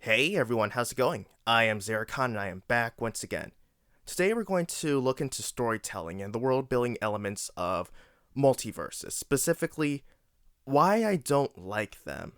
Hey everyone, how's it going? I am Xeracon and I am back once again. Today we're going to look into storytelling and the world building elements of multiverses, specifically why I don't like them.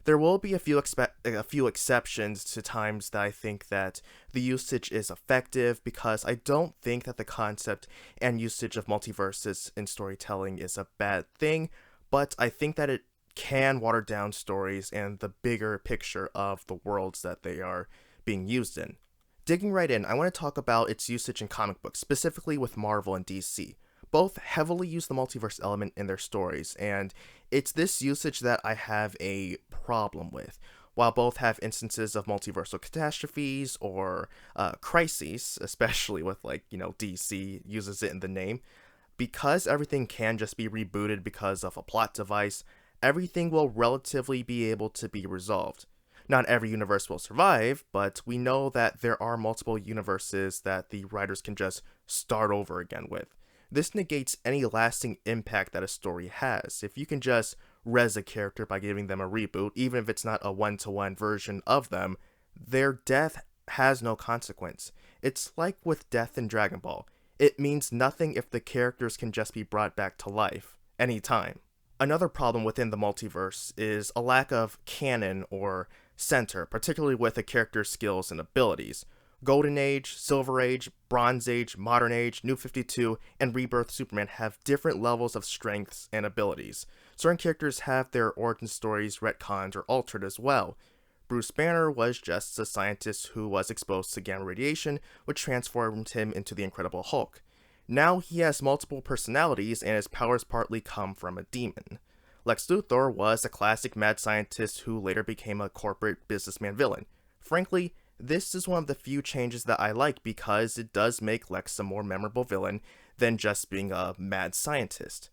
There will be a few exceptions to times that I think that the usage is effective because I don't think that the concept and usage of multiverses in storytelling is a bad thing, but I think that it can water down stories and the bigger picture of the worlds that they are being used in. Digging right in, I want to talk about its usage in comic books, specifically with Marvel and DC. Both heavily use the multiverse element in their stories, and it's this usage that I have a problem with. While both have instances of multiversal catastrophes or crises, especially with DC uses it in the name, because everything can just be rebooted because of a plot device, everything will relatively be able to be resolved. Not every universe will survive, but we know that there are multiple universes that the writers can just start over again with. This negates any lasting impact that a story has. If you can just res a character by giving them a reboot, even if it's not a one-to-one version of them, their death has no consequence. It's like with death in Dragon Ball. It means nothing if the characters can just be brought back to life, anytime. Another problem within the multiverse is a lack of canon or center, particularly with a character's skills and abilities. Golden Age, Silver Age, Bronze Age, Modern Age, New 52, and Rebirth Superman have different levels of strengths and abilities. Certain characters have their origin stories retconned or altered as well. Bruce Banner was just a scientist who was exposed to gamma radiation, which transformed him into the Incredible Hulk. Now he has multiple personalities and his powers partly come from a demon. Lex Luthor was a classic mad scientist who later became a corporate businessman villain. Frankly, this is one of the few changes that I like because it does make Lex a more memorable villain than just being a mad scientist.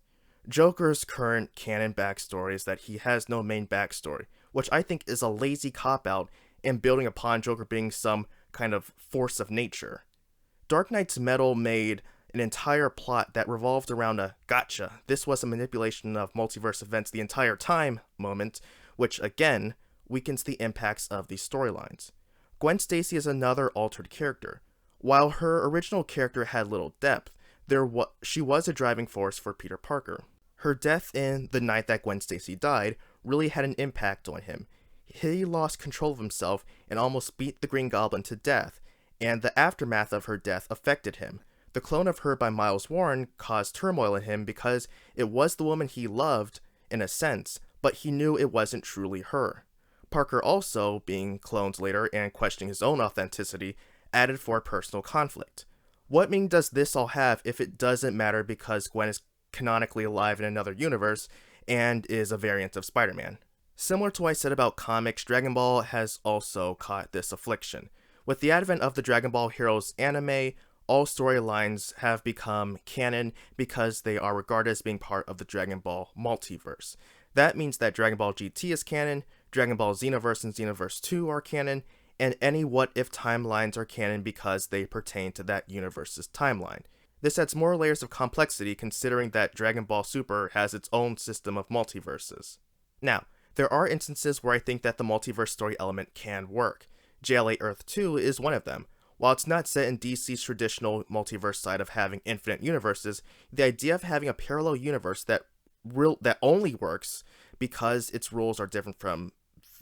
Joker's current canon backstory is that he has no main backstory, which I think is a lazy cop-out in building upon Joker being some kind of force of nature. Dark Knight's Metal made an entire plot that revolved around a gotcha, this was a manipulation of multiverse events the entire time moment, which again weakens the impacts of these storylines. Gwen Stacy is another altered character. While her original character had little depth, she was a driving force for Peter Parker. Her death in The Night That Gwen Stacy Died really had an impact on him. He lost control of himself and almost beat the Green Goblin to death, and the aftermath of her death affected him. The clone of her by Miles Warren caused turmoil in him because it was the woman he loved, in a sense, but he knew it wasn't truly her. Parker also, being cloned later and questioning his own authenticity, added for personal conflict. What meaning does this all have if it doesn't matter because Gwen is canonically alive in another universe and is a variant of Spider-Man? Similar to what I said about comics, Dragon Ball has also caught this affliction. With the advent of the Dragon Ball Heroes anime, all storylines have become canon because they are regarded as being part of the Dragon Ball multiverse. That means that Dragon Ball GT is canon, Dragon Ball Xenoverse and Xenoverse 2 are canon, and any what-if timelines are canon because they pertain to that universe's timeline. This adds more layers of complexity considering that Dragon Ball Super has its own system of multiverses. Now, there are instances where I think that the multiverse story element can work. JLA Earth 2 is one of them. While it's not set in DC's traditional multiverse side of having infinite universes, the idea of having a parallel universe that only works because its rules are different from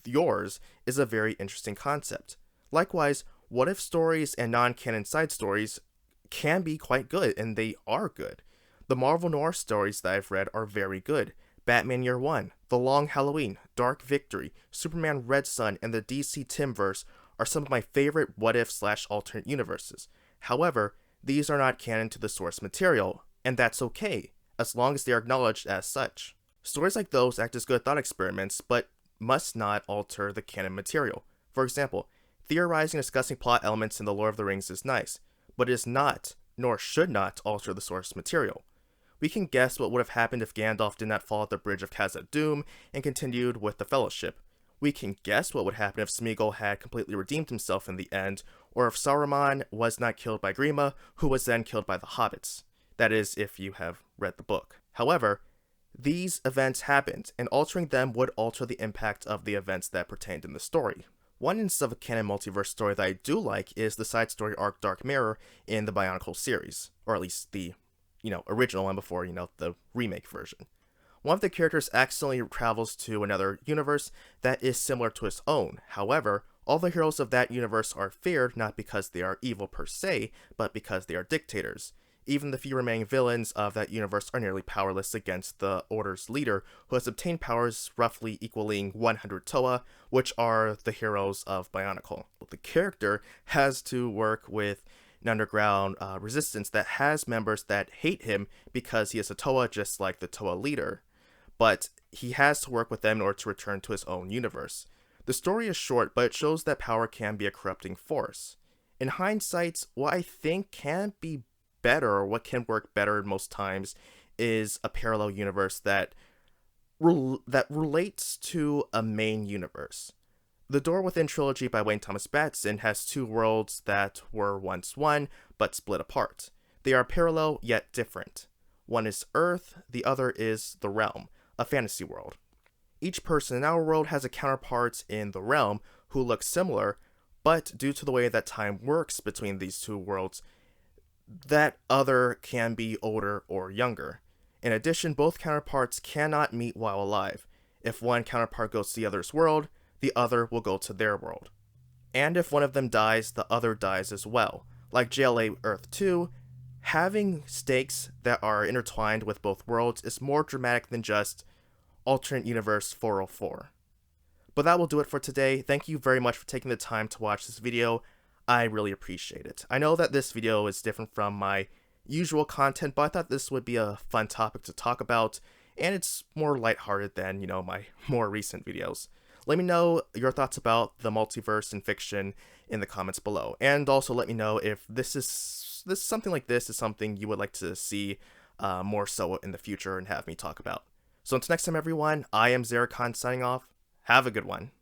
yours is a very interesting concept. Likewise, what if stories and non-canon side stories can be quite good, and they are good. The Marvel Noir stories that I've read are very good. Batman Year One, The Long Halloween, Dark Victory, Superman Red Sun, and the DC Timverse are some of my favorite what-if/alternate universes. However, these are not canon to the source material, and that's okay, as long as they are acknowledged as such. Stories like those act as good thought experiments, but must not alter the canon material. For example, theorizing and discussing plot elements in The Lord of the Rings is nice, but it is not, nor should not, alter the source material. We can guess what would have happened if Gandalf did not fall at the Bridge of Khazad-dûm and continued with the Fellowship. We can guess what would happen if Smeagol had completely redeemed himself in the end, or if Saruman was not killed by Grima, who was then killed by the Hobbits. That is, if you have read the book. However, these events happened, and altering them would alter the impact of the events that pertained in the story. One instance of a canon multiverse story that I do like is the side story arc Dark Mirror in the Bionicle series, or at least the, original one before, the remake version. One of the characters accidentally travels to another universe that is similar to his own. However, all the heroes of that universe are feared not because they are evil per se, but because they are dictators. Even the few remaining villains of that universe are nearly powerless against the Order's leader, who has obtained powers roughly equaling 100 Toa, which are the heroes of Bionicle. The character has to work with an underground resistance that has members that hate him because he is a Toa just like the Toa leader, but he has to work with them in order to return to his own universe. The story is short, but it shows that power can be a corrupting force. In hindsight, what I think can be better, or what can work better most times, is a parallel universe that relates to a main universe. The Door Within trilogy by Wayne Thomas Batson has two worlds that were once one, but split apart. They are parallel, yet different. One is Earth, the other is the Realm, a fantasy world. Each person in our world has a counterpart in the Realm who looks similar, but due to the way that time works between these two worlds, that other can be older or younger. In addition, both counterparts cannot meet while alive. If one counterpart goes to the other's world, the other will go to their world. And if one of them dies, the other dies as well. Like JLA Earth 2, having stakes that are intertwined with both worlds is more dramatic than just Alternate Universe 404. But that will do it for today. Thank you very much for taking the time to watch this video. I really appreciate it. I know that this video is different from my usual content, but I thought this would be a fun topic to talk about, and it's more lighthearted than, my more recent videos. Let me know your thoughts about the multiverse and fiction in the comments below, and also let me know if something like this is something you would like to see more so in the future and have me talk about. So until next time, everyone, I am iamxeracon signing off. Have a good one.